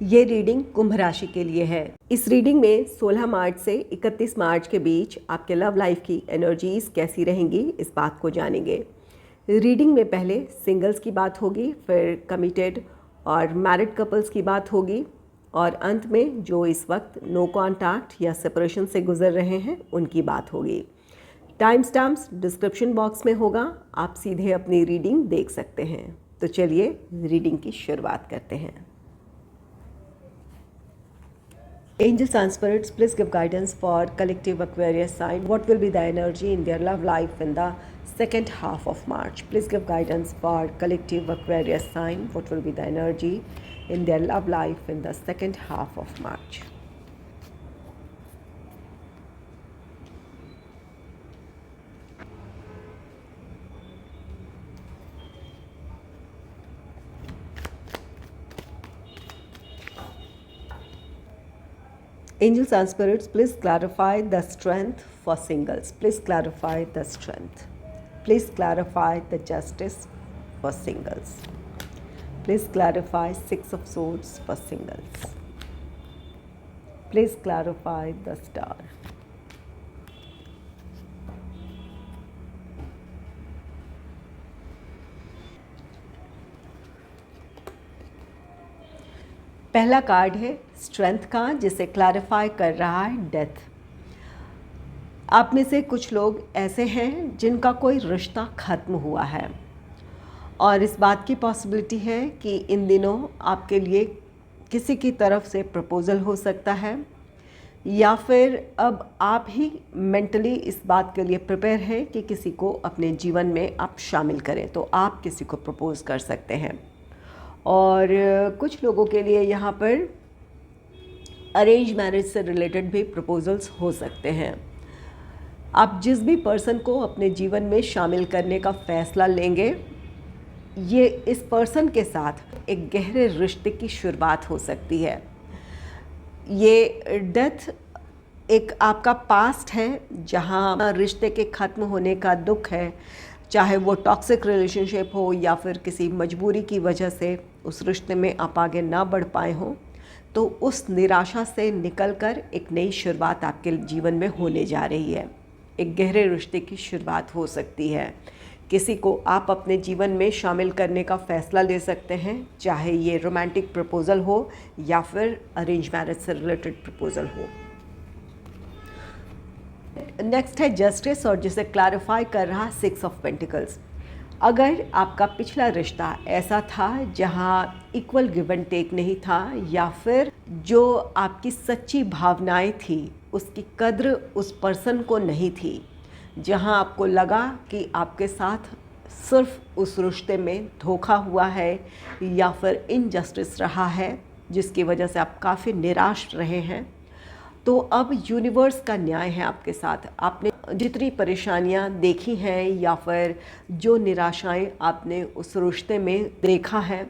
ये रीडिंग कुंभ राशि के लिए है। इस रीडिंग में 16 मार्च से 31 मार्च के बीच आपके लव लाइफ की एनर्जीज कैसी रहेंगी, इस बात को जानेंगे। रीडिंग में पहले सिंगल्स की बात होगी, फिर कमिटेड और मैरिड कपल्स की बात होगी, और अंत में जो इस वक्त नो कॉन्टैक्ट या सेपरेशन से गुजर रहे हैं उनकी बात होगी। टाइम स्टैम्प्स डिस्क्रिप्शन बॉक्स में होगा, आप सीधे अपनी रीडिंग देख सकते हैं। तो चलिए रीडिंग की शुरुआत करते हैं। Angels and spirits, please give guidance for collective Aquarius sign. What will be the energy in their love life in the second half of March? Please give guidance for collective Aquarius sign. What will be the energy in their love life in the second half of March? Angels and spirits, please clarify the strength for singles. Please clarify the strength. Please clarify the justice for singles. Please clarify Six of Swords for singles. Please clarify the Star. पहला card है strength का, जिसे clarify कर रहा है death. आप में से कुछ लोग ऐसे हैं जिनका कोई रिश्ता ख़त्म हुआ है, और इस बात की पॉसिबिलिटी है कि इन दिनों आपके लिए किसी की तरफ से प्रपोज़ल हो सकता है, या फिर अब आप ही मेंटली इस बात के लिए प्रिपेयर हैं कि किसी को अपने जीवन में आप शामिल करें, तो आप किसी को प्रपोज़ कर सकते हैं। और कुछ लोगों के लिए यहाँ पर अरेंज मैरिज से रिलेटेड भी प्रपोजल्स हो सकते हैं। आप जिस भी पर्सन को अपने जीवन में शामिल करने का फ़ैसला लेंगे, ये इस पर्सन के साथ एक गहरे रिश्ते की शुरुआत हो सकती है। ये डेथ एक आपका पास्ट है जहाँ रिश्ते के ख़त्म होने का दुख है, चाहे वो टॉक्सिक रिलेशनशिप हो या फिर किसी मजबूरी की वजह से उस रिश्ते में आप आगे ना बढ़ पाए हों, तो उस निराशा से निकलकर एक नई शुरुआत आपके जीवन में होने जा रही है। एक गहरे रिश्ते की शुरुआत हो सकती है। किसी को आप अपने जीवन में शामिल करने का फ़ैसला ले सकते हैं, चाहे ये रोमांटिक प्रपोज़ल हो या फिर अरेंज मैरिज से रिलेटेड प्रपोज़ल हो। नेक्स्ट है जस्टिस, और जिसे क्लैरिफाई कर रहा सिक्स ऑफ पेंटिकल्स। अगर आपका पिछला रिश्ता ऐसा था जहां इक्वल गिव एंड टेक नहीं था, या फिर जो आपकी सच्ची भावनाएं थी उसकी कद्र उस पर्सन को नहीं थी, जहां आपको लगा कि आपके साथ सिर्फ उस रिश्ते में धोखा हुआ है या फिर इनजस्टिस रहा है, जिसकी वजह से आप काफ़ी निराश रहे हैं, तो अब यूनिवर्स का न्याय है आपके साथ। आपने जितनी परेशानियां देखी हैं या फिर जो निराशाएं आपने उस रिश्ते में देखा है,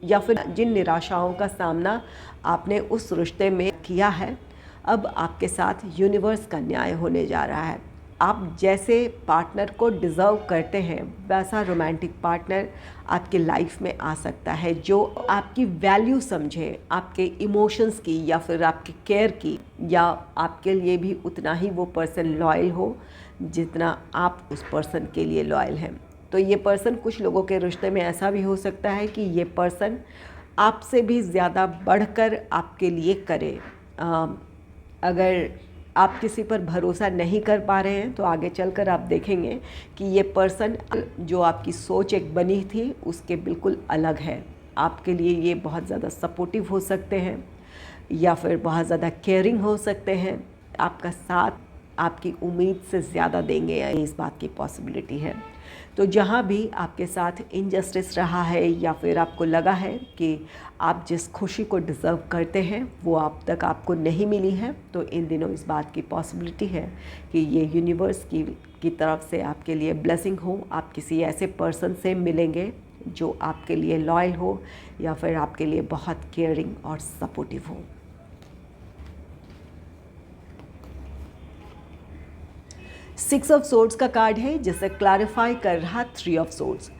या फिर जिन निराशाओं का सामना आपने उस रिश्ते में किया है, अब आपके साथ यूनिवर्स का न्याय होने जा रहा है। आप जैसे पार्टनर को डिज़र्व करते हैं, वैसा रोमांटिक पार्टनर आपके लाइफ में आ सकता है, जो आपकी वैल्यू समझे, आपके इमोशंस की या फिर आपकी केयर की, या आपके लिए भी उतना ही वो पर्सन लॉयल हो जितना आप उस पर्सन के लिए लॉयल हैं। तो ये पर्सन, कुछ लोगों के रिश्ते में ऐसा भी हो सकता है कि ये पर्सन आपसे भी ज़्यादा बढ़कर आपके लिए करे। अगर आप किसी पर भरोसा नहीं कर पा रहे हैं, तो आगे चलकर आप देखेंगे कि ये पर्सन, जो आपकी सोच एक बनी थी उसके बिल्कुल अलग है। आपके लिए ये बहुत ज़्यादा सपोर्टिव हो सकते हैं या फिर बहुत ज़्यादा केयरिंग हो सकते हैं। आपका साथ आपकी उम्मीद से ज़्यादा देंगे, इस बात की पॉसिबिलिटी है। तो जहाँ भी आपके साथ इनजस्टिस रहा है या फिर आपको लगा है कि आप जिस खुशी को डिज़र्व करते हैं वो अब तक आपको नहीं मिली है, तो इन दिनों इस बात की पॉसिबिलिटी है कि ये यूनिवर्स की तरफ से आपके लिए ब्लेसिंग हो। आप किसी ऐसे पर्सन से मिलेंगे जो आपके लिए लॉयल हो या फिर आपके लिए बहुत केयरिंग और सपोर्टिव हो। सिक्स ऑफ सोर्ड्स का कार्ड है जिसे क्लैरिफाई कर रहा three of swords.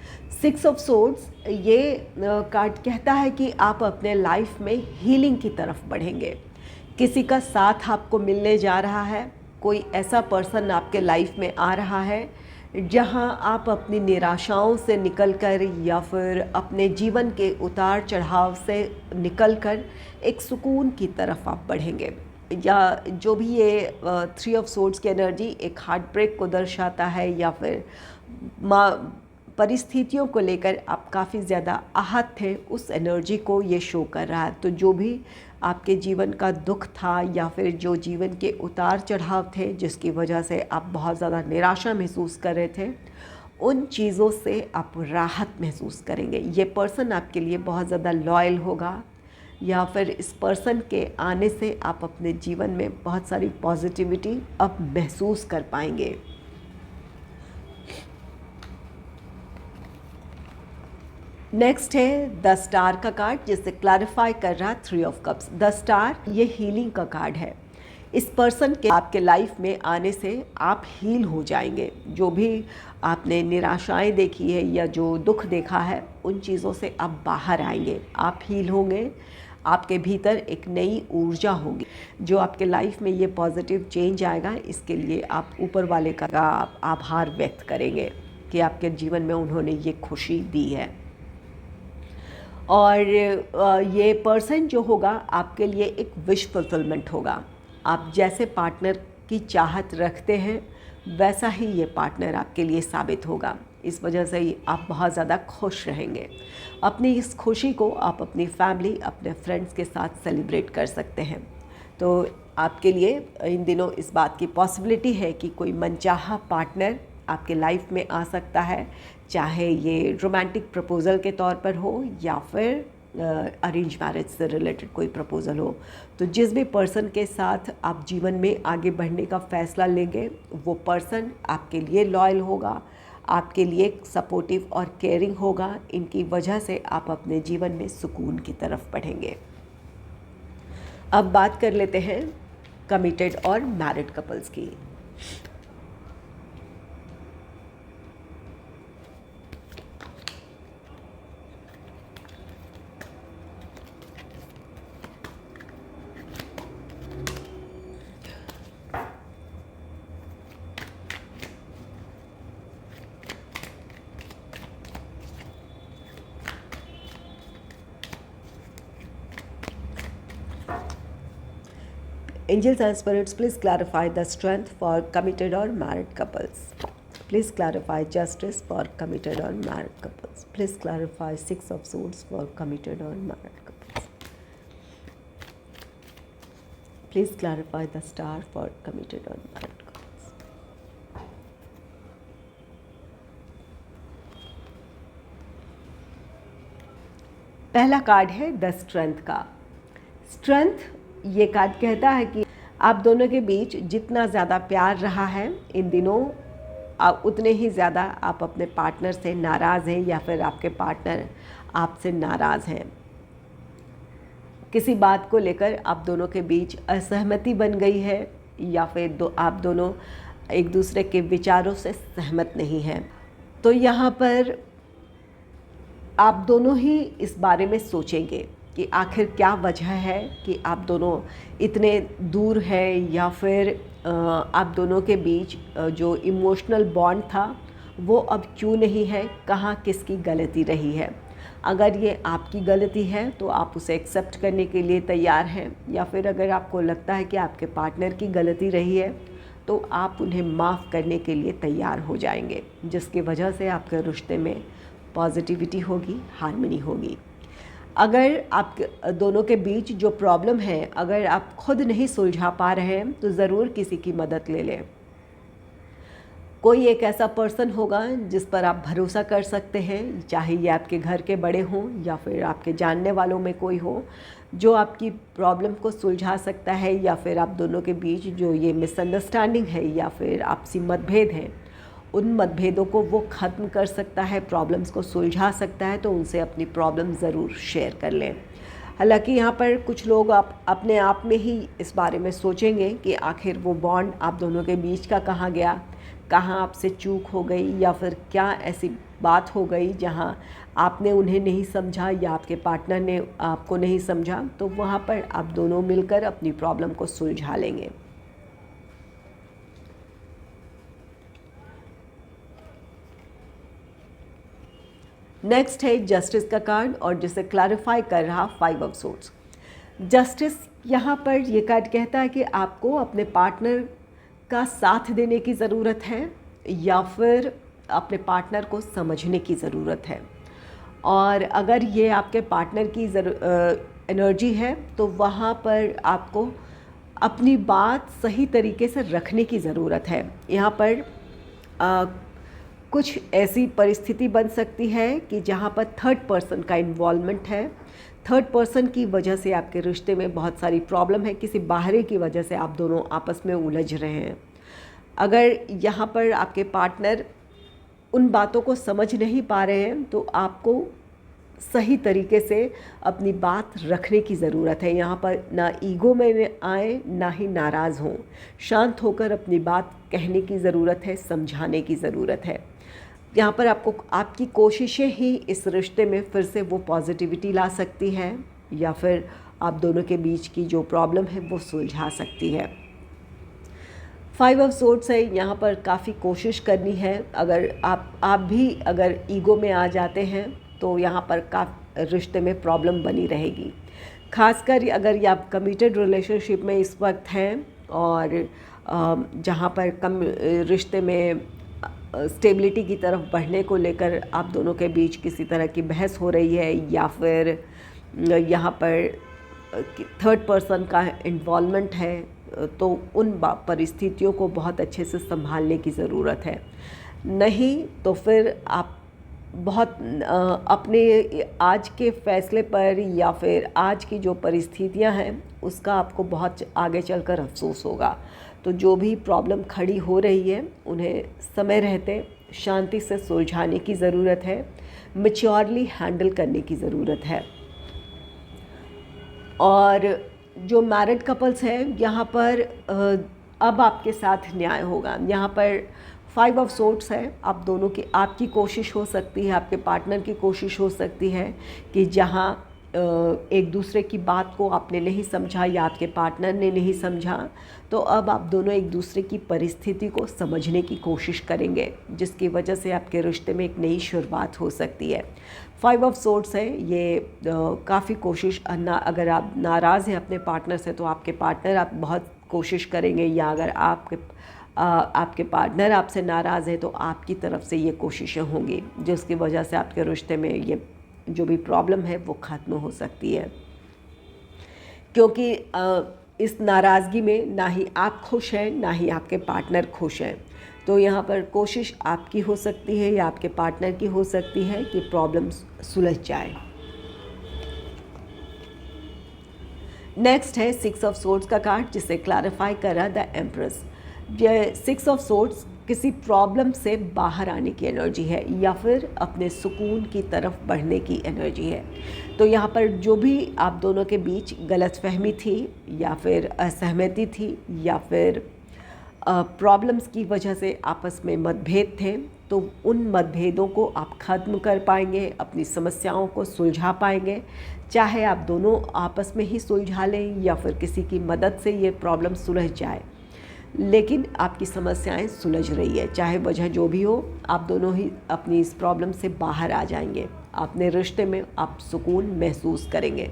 Six of swords ये कार्ड कहता है कि आप अपने लाइफ में हीलिंग की तरफ बढ़ेंगे। किसी का साथ आपको मिलने जा रहा है, कोई ऐसा पर्सन आपके लाइफ में आ रहा है जहां आप अपनी निराशाओं से निकलकर या फिर अपने जीवन के उतार चढ़ाव से निकलकर एक सुकून की तरफ आप बढ़ेंगे। या जो भी ये थ्री ऑफ सोर्ड्स की एनर्जी एक हार्ट ब्रेक को दर्शाता है या फिर परिस्थितियों को लेकर आप काफ़ी ज़्यादा आहत थे, उस एनर्जी को ये शो कर रहा है। तो जो भी आपके जीवन का दुख था या फिर जो जीवन के उतार चढ़ाव थे जिसकी वजह से आप बहुत ज़्यादा निराशा महसूस कर रहे थे, उन चीज़ों से आप राहत महसूस करेंगे। ये पर्सन आपके लिए बहुत ज़्यादा लॉयल होगा या फिर इस पर्सन के आने से आप अपने जीवन में बहुत सारी पॉजिटिविटी अब महसूस कर पाएंगे। नेक्स्ट है द स्टार का कार्ड जिसे क्लैरिफाई कर रहा three of cups. The star ये हीलिंग का कार्ड है। इस पर्सन के आपके लाइफ में आने से आप हील हो जाएंगे। जो भी आपने निराशाएं देखी है या जो दुख देखा है, उन चीज़ों से आप बाहर आएंगे, आप हील होंगे। आपके भीतर एक नई ऊर्जा होगी जो आपके लाइफ में ये पॉजिटिव चेंज आएगा। इसके लिए आप ऊपर वाले का आप आभार व्यक्त करेंगे कि आपके जीवन में उन्होंने ये खुशी दी है। और ये पर्सन जो होगा आपके लिए एक विश फुलफिलमेंट होगा। आप जैसे पार्टनर की चाहत रखते हैं वैसा ही ये पार्टनर आपके लिए साबित होगा। इस वजह से ही आप बहुत ज़्यादा खुश रहेंगे। अपनी इस खुशी को आप अपनी फैमिली, अपने फ्रेंड्स के साथ सेलिब्रेट कर सकते हैं। तो आपके लिए इन दिनों इस बात की पॉसिबिलिटी है कि कोई मनचाहा पार्टनर आपके लाइफ में आ सकता है, चाहे ये रोमांटिक प्रपोज़ल के तौर पर हो या फिर अरेंज मैरिज से रिलेटेड कोई प्रपोज़ल हो। तो जिस भी पर्सन के साथ आप जीवन में आगे बढ़ने का फ़ैसला लेंगे, वो पर्सन आपके लिए लॉयल होगा, आपके लिए सपोर्टिव और केयरिंग होगा। इनकी वजह से आप अपने जीवन में सुकून की तरफ बढ़ेंगे। अब बात कर लेते हैं कमिटेड और मैरिड कपल्स की। Angels and spirits, please clarify the strength for committed or married couples. Please clarify justice for committed or married couples. Please clarify six of swords for committed or married couples. Please clarify the star for committed or married couples. पहला card है the strength का। Strength ये card कहता है कि आप दोनों के बीच जितना ज़्यादा प्यार रहा है इन दिनों, उतने ही ज़्यादा आप अपने पार्टनर से नाराज़ हैं या फिर आपके पार्टनर आपसे नाराज़ हैं। किसी बात को लेकर आप दोनों के बीच असहमति बन गई है या फिर आप दोनों एक दूसरे के विचारों से सहमत नहीं हैं। तो यहाँ पर आप दोनों ही इस बारे में सोचेंगे कि आखिर क्या वजह है कि आप दोनों इतने दूर हैं या फिर आप दोनों के बीच जो इमोशनल बॉन्ड था वो अब क्यों नहीं है, कहाँ किसकी गलती रही है। अगर ये आपकी गलती है तो आप उसे एक्सेप्ट करने के लिए तैयार हैं, या फिर अगर आपको लगता है कि आपके पार्टनर की गलती रही है तो आप उन्हें माफ़ करने के लिए तैयार हो जाएंगे, जिसकी वजह से आपके रिश्ते में पॉजिटिविटी होगी, हार्मनी होगी। अगर आप दोनों के बीच जो प्रॉब्लम है अगर आप खुद नहीं सुलझा पा रहे हैं तो ज़रूर किसी की मदद ले लें। कोई एक ऐसा पर्सन होगा जिस पर आप भरोसा कर सकते हैं, चाहे ये आपके घर के बड़े हों या फिर आपके जानने वालों में कोई हो, जो आपकी प्रॉब्लम को सुलझा सकता है, या फिर आप दोनों के बीच जो ये मिसअंडरस्टैंडिंग है या फिर आपसी मतभेद हैं, उन मतभेदों को वो ख़त्म कर सकता है, प्रॉब्लम्स को सुलझा सकता है। तो उनसे अपनी प्रॉब्लम ज़रूर शेयर कर लें। हालांकि यहाँ पर कुछ लोग आप अपने आप में ही इस बारे में सोचेंगे कि आखिर वो बॉन्ड आप दोनों के बीच का कहाँ गया, कहाँ आपसे चूक हो गई या फिर क्या ऐसी बात हो गई जहाँ आपने उन्हें नहीं समझा या आपके पार्टनर ने आपको नहीं समझा, तो वहाँ पर आप दोनों मिलकर अपनी प्रॉब्लम को सुलझा लेंगे। नेक्स्ट है जस्टिस का कार्ड और जिसे क्लैरिफाई कर रहा 5 ऑफ सोर्ड्स। जस्टिस यहाँ पर ये कार्ड कहता है कि आपको अपने पार्टनर का साथ देने की ज़रूरत है या फिर अपने पार्टनर को समझने की ज़रूरत है। और अगर ये आपके पार्टनर की एनर्जी है तो वहाँ पर आपको अपनी बात सही तरीके से रखने की ज़रूरत है। यहाँ पर कुछ ऐसी परिस्थिति बन सकती है कि जहाँ पर थर्ड पर्सन का इन्वॉल्वमेंट है। थर्ड पर्सन की वजह से आपके रिश्ते में बहुत सारी प्रॉब्लम है, किसी बाहरी की वजह से आप दोनों आपस में उलझ रहे हैं। अगर यहाँ पर आपके पार्टनर उन बातों को समझ नहीं पा रहे हैं तो आपको सही तरीके से अपनी बात रखने की ज़रूरत है। यहाँ पर ना ईगो में आए ना ही नाराज़ हों, शांत होकर अपनी बात कहने की ज़रूरत है, समझाने की ज़रूरत है। यहाँ पर आपको आपकी कोशिशें ही इस रिश्ते में फिर से वो पॉजिटिविटी ला सकती है या फिर आप दोनों के बीच की जो प्रॉब्लम है वो सुलझा सकती है। 5 ऑफ सोर्ड्स है, यहाँ पर काफ़ी कोशिश करनी है। अगर आप भी अगर ईगो में आ जाते हैं तो यहाँ पर रिश्ते में प्रॉब्लम बनी रहेगी। खासकर अगर आप कमिटेड रिलेशनशिप में इस वक्त हैं और जहाँ पर रिश्ते में स्टेबिलिटी की तरफ बढ़ने को लेकर आप दोनों के बीच किसी तरह की बहस हो रही है या फिर यहाँ पर थर्ड पर्सन का इन्वॉल्वमेंट है, तो उन परिस्थितियों को बहुत अच्छे से संभालने की ज़रूरत है। नहीं तो फिर आप बहुत अपने आज के फ़ैसले पर या फिर आज की जो परिस्थितियां हैं उसका आपको बहुत आगे चलकर अफसोस होगा। तो जो भी प्रॉब्लम खड़ी हो रही है उन्हें समय रहते शांति से सुलझाने की ज़रूरत है, मैच्योरली हैंडल करने की ज़रूरत है। और जो मैरिड कपल्स हैं यहाँ पर अब आपके साथ न्याय होगा। यहाँ पर 5 ऑफ सोर्ड्स है, आप दोनों की आपकी कोशिश हो सकती है, आपके पार्टनर की कोशिश हो सकती है कि जहाँ एक दूसरे की बात को आपने नहीं समझा या आपके पार्टनर ने नहीं समझा, तो अब आप दोनों एक दूसरे की परिस्थिति को समझने की कोशिश करेंगे, जिसकी वजह से आपके रिश्ते में एक नई शुरुआत हो सकती है। 5 ऑफ सोर्ड्स है, ये काफ़ी कोशिश अगर आप नाराज़ हैं अपने पार्टनर से तो आपके पार्टनर आप बहुत कोशिश करेंगे, या अगर आपके पार्टनर आपसे नाराज़ है तो आपकी तरफ से ये कोशिशें होंगी, जिसकी वजह से आपके रिश्ते में ये जो भी प्रॉब्लम है वो ख़त्म हो सकती है। क्योंकि इस नाराज़गी में ना ही आप खुश हैं ना ही आपके पार्टनर खुश हैं, तो यहाँ पर कोशिश आपकी हो सकती है या आपके पार्टनर की हो सकती है कि प्रॉब्लम सुलझ जाए। नेक्स्ट है 6 ऑफ सोर्ड्स का कार्ड, जिसे क्लैरिफाई कर रहा द एम्प्रेस। ये 6 ऑफ सोर्ड्स किसी प्रॉब्लम से बाहर आने की एनर्जी है या फिर अपने सुकून की तरफ बढ़ने की एनर्जी है। तो यहाँ पर जो भी आप दोनों के बीच गलतफहमी थी या फिर असहमति थी या फिर प्रॉब्लम्स की वजह से आपस में मतभेद थे, तो उन मतभेदों को आप ख़त्म कर पाएंगे, अपनी समस्याओं को सुलझा पाएंगे। चाहे आप दोनों आपस में ही सुलझा लें या फिर किसी की मदद से ये प्रॉब्लम सुलझ जाए, लेकिन आपकी समस्याएं सुलझ रही है। चाहे वजह जो भी हो, आप दोनों ही अपनी इस प्रॉब्लम से बाहर आ जाएंगे। अपने रिश्ते में आप सुकून महसूस करेंगे।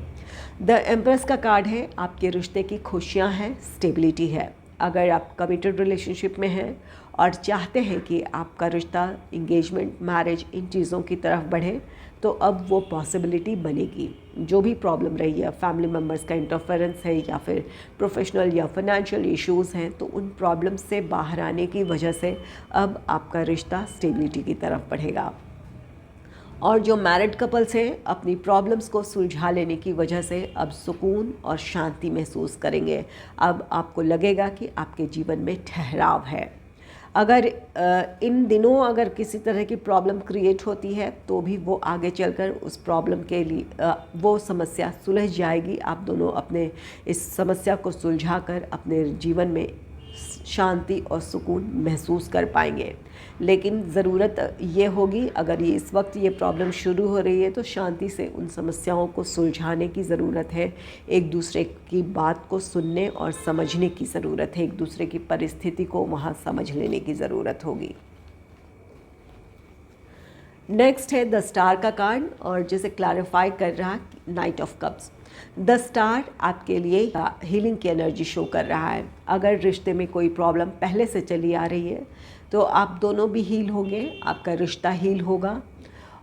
द एम्प्रेस का कार्ड है, आपके रिश्ते की खुशियां हैं, स्टेबिलिटी है। अगर आप कमिटेड रिलेशनशिप में हैं और चाहते हैं कि आपका रिश्ता, इंगेजमेंट, मैरिज, इन चीज़ों की तरफ बढ़े, तो अब वो पॉसिबिलिटी बनेगी। जो भी प्रॉब्लम रही है, फैमिली मेम्बर्स का इंटरफेरेंस है या फिर प्रोफेशनल या फाइनेंशियल इश्यूज़ हैं, तो उन प्रॉब्लम्स से बाहर आने की वजह से अब आपका रिश्ता स्टेबिलिटी की तरफ बढ़ेगा। और जो मैरिड कपल्स हैं, अपनी प्रॉब्लम्स को सुलझा लेने की वजह से अब सुकून और शांति महसूस करेंगे। अब आपको लगेगा कि आपके जीवन में ठहराव है। अगर इन दिनों अगर किसी तरह की प्रॉब्लम क्रिएट होती है तो भी वो आगे चलकर उस प्रॉब्लम के लिए वो समस्या सुलझ जाएगी। आप दोनों अपने इस समस्या को सुलझाकर अपने जीवन में शांति और सुकून महसूस कर पाएंगे। लेकिन ज़रूरत ये होगी, अगर ये इस वक्त ये प्रॉब्लम शुरू हो रही है तो शांति से उन समस्याओं को सुलझाने की ज़रूरत है। एक दूसरे की बात को सुनने और समझने की ज़रूरत है, एक दूसरे की परिस्थिति को वहाँ समझ लेने की ज़रूरत होगी। नेक्स्ट है द स्टार का कार्ड, और जिसे क्लैरिफाई कर रहा है night of cups. The star आपके लिए हीलिंग की एनर्जी शो कर रहा है। अगर रिश्ते में कोई प्रॉब्लम पहले से चली आ रही है तो आप दोनों भी हील होंगे, आपका रिश्ता हील होगा।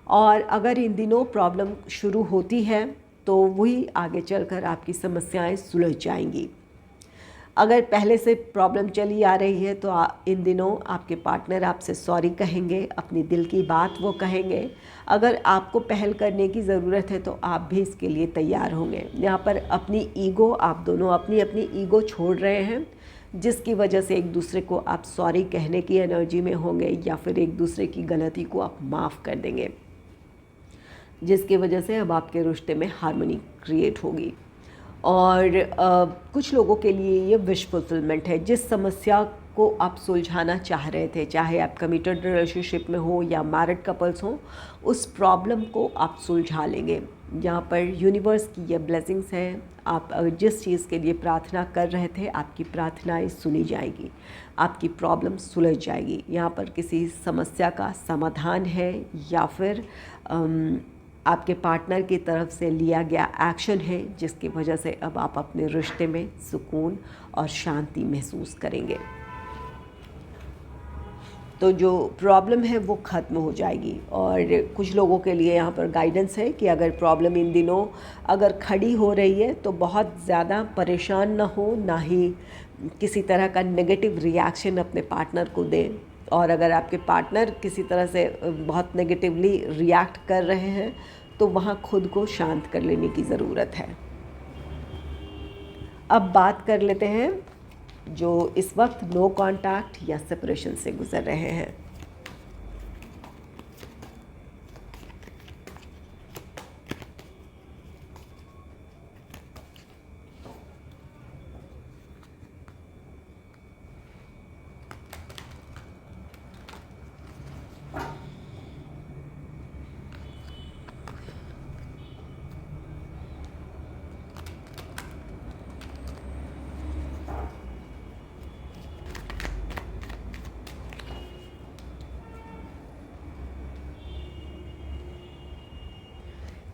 और अगर इन दिनों प्रॉब्लम शुरू होती है तो वही आगे चलकर आपकी समस्याएं सुलझ जाएंगी। अगर पहले से प्रॉब्लम चली आ रही है तो इन दिनों आपके पार्टनर आपसे सॉरी कहेंगे, अपनी दिल की बात वो कहेंगे। अगर आपको पहल करने की ज़रूरत है तो आप भी इसके लिए तैयार होंगे। यहाँ पर अपनी ईगो, आप दोनों अपनी अपनी ईगो छोड़ रहे हैं, जिसकी वजह से एक दूसरे को आप सॉरी कहने की एनर्जी में होंगे, या फिर एक दूसरे की गलती को आप माफ़ कर देंगे, जिसकी वजह से अब आपके रिश्ते में हार्मनी क्रिएट होगी। और कुछ लोगों के लिए ये विश फुलफिलमेंट है। जिस समस्या को आप सुलझाना चाह रहे थे, चाहे आप कमिटेड रिलेशनशिप में हो या मैरिड कपल्स हो, उस प्रॉब्लम को आप सुलझा लेंगे। यहाँ पर यूनिवर्स की ये ब्लेसिंग्स हैं। आप जिस चीज़ के लिए प्रार्थना कर रहे थे, आपकी प्रार्थनाएं सुनी जाएगी, आपकी प्रॉब्लम सुलझ जाएगी। यहाँ पर किसी समस्या का समाधान है, या फिर आपके पार्टनर की तरफ से लिया गया एक्शन है, जिसकी वजह से अब आप अपने रिश्ते में सुकून और शांति महसूस करेंगे। तो जो प्रॉब्लम है वो ख़त्म हो जाएगी। और कुछ लोगों के लिए यहाँ पर गाइडेंस है कि अगर प्रॉब्लम इन दिनों अगर खड़ी हो रही है तो बहुत ज़्यादा परेशान ना हो, ना ही किसी तरह का नेगेटिव रिएक्शन अपने पार्टनर को दें। और अगर आपके पार्टनर किसी तरह से बहुत नेगेटिवली रिएक्ट कर रहे हैं तो वहाँ खुद को शांत कर लेने की ज़रूरत है। अब बात कर लेते हैं जो इस वक्त नो कांटेक्ट या सेपरेशन से गुजर रहे हैं।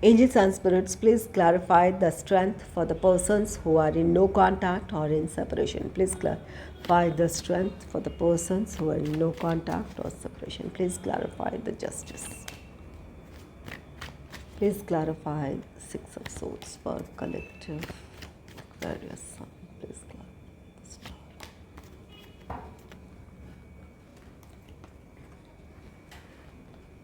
Angels and spirits, please clarify the strength for the persons who are in no contact or in separation. Please clarify the strength for the persons who are in no contact or separation. Please clarify the justice. Please clarify Six of Swords for collective Aquarius Sun. Please clarify the star.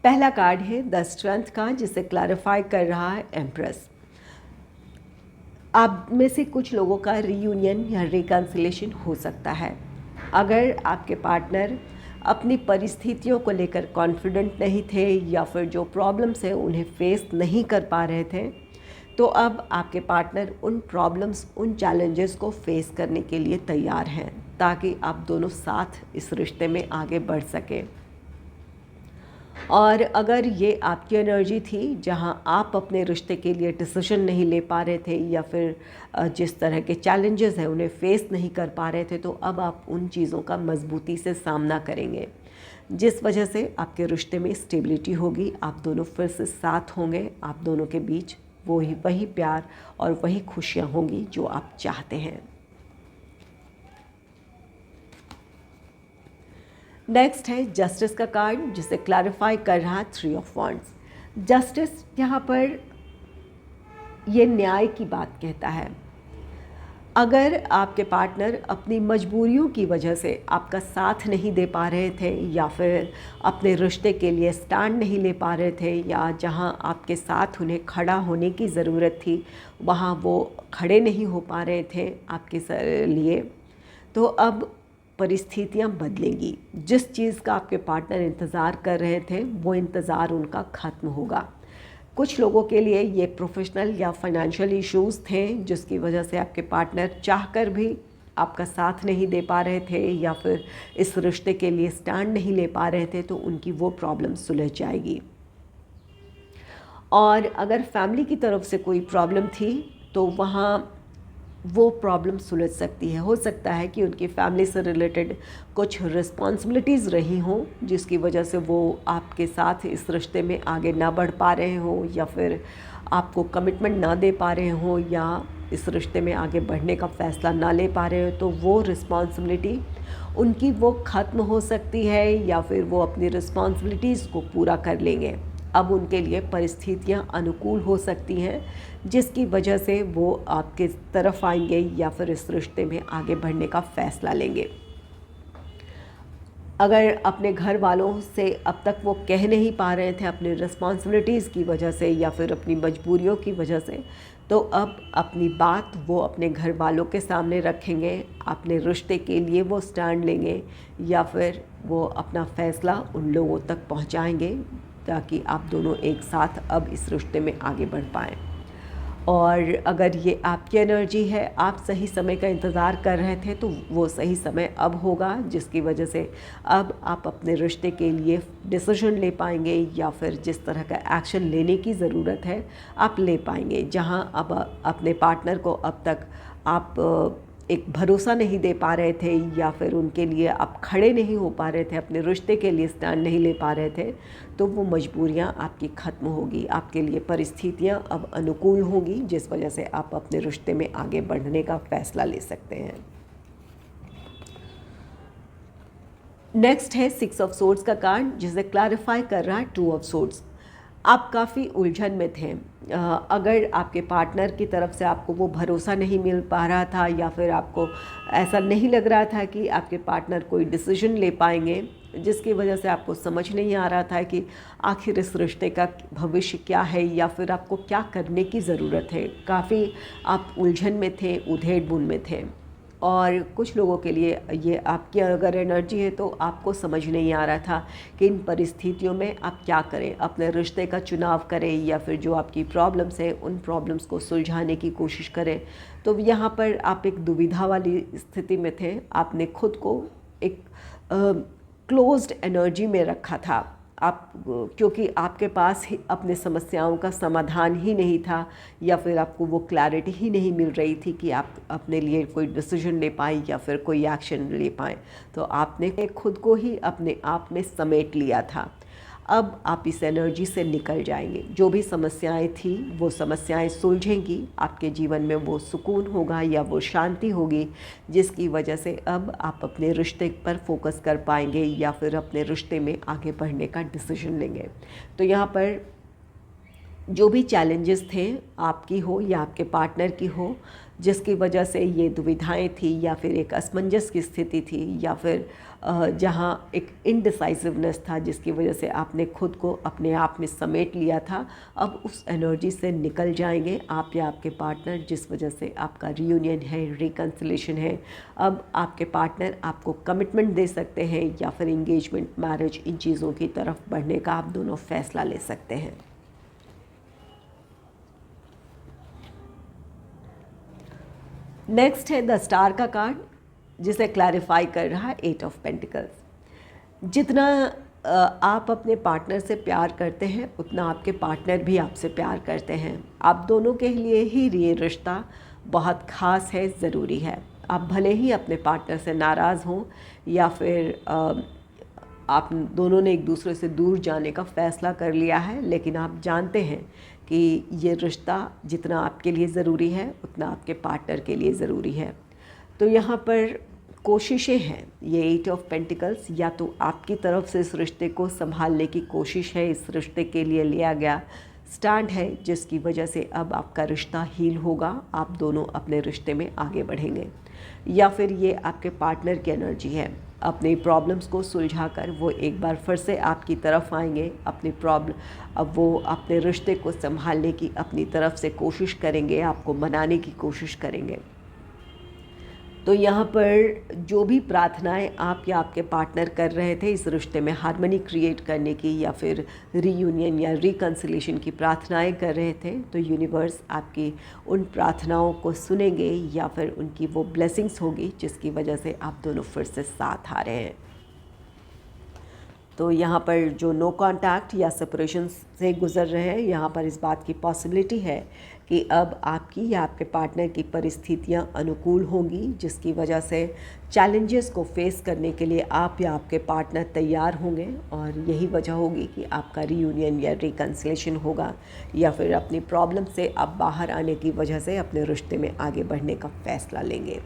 पहला card है the strength का, जिसे clarify कर रहा है empress. आप में से कुछ लोगों का रीयूनियन या रिकन्सिलेशन हो सकता है। अगर आपके पार्टनर अपनी परिस्थितियों को लेकर कॉन्फिडेंट नहीं थे, या फिर जो प्रॉब्लम्स हैं उन्हें फेस नहीं कर पा रहे थे, तो अब आपके पार्टनर उन प्रॉब्लम्स, उन चैलेंजेस को फेस करने के लिए तैयार हैं, ताकि आप दोनों साथ इस रिश्ते में आगे बढ़ सकें। और अगर ये आपकी एनर्जी थी जहां आप अपने रिश्ते के लिए डिसीजन नहीं ले पा रहे थे, या फिर जिस तरह के चैलेंजेस हैं उन्हें फेस नहीं कर पा रहे थे, तो अब आप उन चीज़ों का मजबूती से सामना करेंगे, जिस वजह से आपके रिश्ते में स्टेबिलिटी होगी। आप दोनों फिर से साथ होंगे, आप दोनों के बीच वही प्यार और वही खुशियाँ होंगी जो आप चाहते हैं। नेक्स्ट है जस्टिस का कार्ड, जिसे क्लैरिफाई कर रहा है थ्री ऑफ वॉन्ड्स। जस्टिस यहाँ पर ये न्याय की बात कहता है। अगर आपके पार्टनर अपनी मजबूरियों की वजह से आपका साथ नहीं दे पा रहे थे, या फिर अपने रिश्ते के लिए स्टैंड नहीं ले पा रहे थे, या जहाँ आपके साथ उन्हें खड़ा होने की ज़रूरत थी वहाँ वो खड़े नहीं हो पा रहे थे आपके लिए, तो अब परिस्थितियाँ बदलेंगी। जिस चीज़ का आपके पार्टनर इंतज़ार कर रहे थे वो इंतज़ार उनका ख़त्म होगा। कुछ लोगों के लिए ये प्रोफेशनल या फाइनेंशियल इश्यूज़ थे, जिसकी वजह से आपके पार्टनर चाहकर भी आपका साथ नहीं दे पा रहे थे या फिर इस रिश्ते के लिए स्टैंड नहीं ले पा रहे थे, तो उनकी वो प्रॉब्लम सुलझ जाएगी। और अगर फैमिली की तरफ से कोई प्रॉब्लम थी तो वहाँ वो प्रॉब्लम सुलझ सकती है। हो सकता है कि उनकी फैमिली से रिलेटेड कुछ रिस्पॉन्सिबिलिटीज़ रही हों जिसकी वजह से वो आपके साथ इस रिश्ते में आगे ना बढ़ पा रहे हों, या फिर आपको कमिटमेंट ना दे पा रहे हों, या इस रिश्ते में आगे बढ़ने का फ़ैसला ना ले पा रहे हो, तो वो रिस्पॉन्सिबिलिटी उनकी वो ख़त्म हो सकती है या फिर वो अपनी रिस्पॉन्सिबिलिटीज़ को पूरा कर लेंगे। अब उनके लिए परिस्थितियाँ अनुकूल हो सकती हैं जिसकी वजह से वो आपके तरफ आएंगे या फिर इस रिश्ते में आगे बढ़ने का फ़ैसला लेंगे। अगर अपने घर वालों से अब तक वो कह नहीं पा रहे थे अपनी रिस्पॉन्सिबिलिटीज़ की वजह से या फिर अपनी मजबूरियों की वजह से, तो अब अपनी बात वो अपने घर वालों के सामने रखेंगे, अपने रिश्ते के लिए वो स्टैंड लेंगे या फिर वो अपना फ़ैसला उन लोगों तक पहुंचाएंगे ताकि आप दोनों एक साथ अब इस रिश्ते में आगे बढ़ पाएँ। और अगर ये आपकी एनर्जी है, आप सही समय का इंतज़ार कर रहे थे, तो वो सही समय अब होगा जिसकी वजह से अब आप अपने रिश्ते के लिए डिसीजन ले पाएंगे या फिर जिस तरह का एक्शन लेने की ज़रूरत है आप ले पाएंगे। जहां अब अपने पार्टनर को अब तक आप एक भरोसा नहीं दे पा रहे थे या फिर उनके लिए आप खड़े नहीं हो पा रहे थे, अपने रिश्ते के लिए स्टैंड नहीं ले पा रहे थे, तो वो मजबूरियां आपकी ख़त्म होगी। आपके लिए परिस्थितियां अब अनुकूल होंगी जिस वजह से आप अपने रिश्ते में आगे बढ़ने का फ़ैसला ले सकते हैं। नेक्स्ट है 6 ऑफ सोर्ड्स का कार्ड जिसे क्लैरिफाई कर रहा है 2 ऑफ सोर्ड्स। आप काफ़ी उलझन में थे। अगर आपके पार्टनर की तरफ से आपको वो भरोसा नहीं मिल पा रहा था या फिर आपको ऐसा नहीं लग रहा था कि आपके पार्टनर कोई डिसीजन ले पाएंगे, जिसकी वजह से आपको समझ नहीं आ रहा था कि आखिर इस रिश्ते का भविष्य क्या है या फिर आपको क्या करने की ज़रूरत है। काफ़ी आप उलझन में थे, उधेड़-बुन में थे। और कुछ लोगों के लिए ये आपकी अगर एनर्जी है तो आपको समझ नहीं आ रहा था कि इन परिस्थितियों में आप क्या करें, अपने रिश्ते का चुनाव करें या फिर जो आपकी प्रॉब्लम्स हैं उन प्रॉब्लम्स को सुलझाने की कोशिश करें। तो यहाँ पर आप एक दुविधा वाली स्थिति में थे। आपने खुद को एक क्लोज्ड एनर्जी में रखा था आप, क्योंकि आपके पास ही अपने समस्याओं का समाधान ही नहीं था या फिर आपको वो क्लैरिटी ही नहीं मिल रही थी कि आप अपने लिए कोई डिसीजन ले पाएँ या फिर कोई एक्शन ले पाएँ। तो आपने खुद को ही अपने आप में समेट लिया था। अब आप इस एनर्जी से निकल जाएंगे। जो भी समस्याएं थी वो समस्याएं सुलझेंगी, आपके जीवन में वो सुकून होगा या वो शांति होगी जिसकी वजह से अब आप अपने रिश्ते पर फोकस कर पाएंगे या फिर अपने रिश्ते में आगे बढ़ने का डिसीजन लेंगे। तो यहाँ पर जो भी चैलेंजेस थे, आपकी हो या आपके पार्टनर की हो, जिसकी वजह से ये दुविधाएं थी या फिर एक असमंजस की स्थिति थी या फिर जहाँ एक इनडिसाइसिवनेस था जिसकी वजह से आपने खुद को अपने आप में समेट लिया था, अब उस एनर्जी से निकल जाएंगे आप या आपके पार्टनर, जिस वजह से आपका रियूनियन है, रिकन्सिलेशन है। अब आपके पार्टनर आपको कमिटमेंट दे सकते हैं या फिर इंगेजमेंट, मैरिज, इन चीज़ों की तरफ बढ़ने का आप दोनों फैसला ले सकते हैं। नेक्स्ट है द स्टार का कार्ड जिसे क्लैरिफाई कर रहा है 8 ऑफ पेंटिकल्स। जितना आप अपने पार्टनर से प्यार करते हैं उतना आपके पार्टनर भी आपसे प्यार करते हैं। आप दोनों के लिए ही ये रिश्ता बहुत ख़ास है, ज़रूरी है। आप भले ही अपने पार्टनर से नाराज़ हों या फिर आप दोनों ने एक दूसरे से दूर जाने का फ़ैसला कर लिया है, लेकिन आप जानते हैं कि ये रिश्ता जितना आपके लिए ज़रूरी है उतना आपके पार्टनर के लिए ज़रूरी है। तो यहाँ पर कोशिशें हैं, ये 8 ऑफ पेंटिकल्स या तो आपकी तरफ से इस रिश्ते को संभालने की कोशिश है, इस रिश्ते के लिए लिया गया स्टैंड है जिसकी वजह से अब आपका रिश्ता हील होगा, आप दोनों अपने रिश्ते में आगे बढ़ेंगे। या फिर ये आपके पार्टनर की एनर्जी है, अपनी प्रॉब्लम्स को सुलझाकर वो एक बार फिर से आपकी तरफ आएंगे। अब वो अपने रिश्ते को संभालने की अपनी तरफ से कोशिश करेंगे, आपको मनाने की कोशिश करेंगे। तो यहाँ पर जो भी प्रार्थनाएं आप या आपके पार्टनर कर रहे थे इस रिश्ते में हार्मनी क्रिएट करने की या फिर रीयूनियन या रिकन्सिलेशन की प्रार्थनाएं कर रहे थे, तो यूनिवर्स आपकी उन प्रार्थनाओं को सुनेंगे या फिर उनकी वो ब्लेसिंग्स होगी जिसकी वजह से आप दोनों फिर से साथ आ रहे हैं। तो यहाँ पर जो नो कांटेक्ट या सेपरेशन से गुज़र रहे हैं, यहाँ पर इस बात की पॉसिबिलिटी है कि अब आपकी या आपके पार्टनर की परिस्थितियाँ अनुकूल होंगी, जिसकी वजह से चैलेंजेस को फेस करने के लिए आप या आपके पार्टनर तैयार होंगे और यही वजह होगी कि आपका रीयूनियन या रिकन्सिलेशन होगा या फिर अपनी प्रॉब्लम से आप बाहर आने की वजह से अपने रिश्ते में आगे बढ़ने का फ़ैसला लेंगे।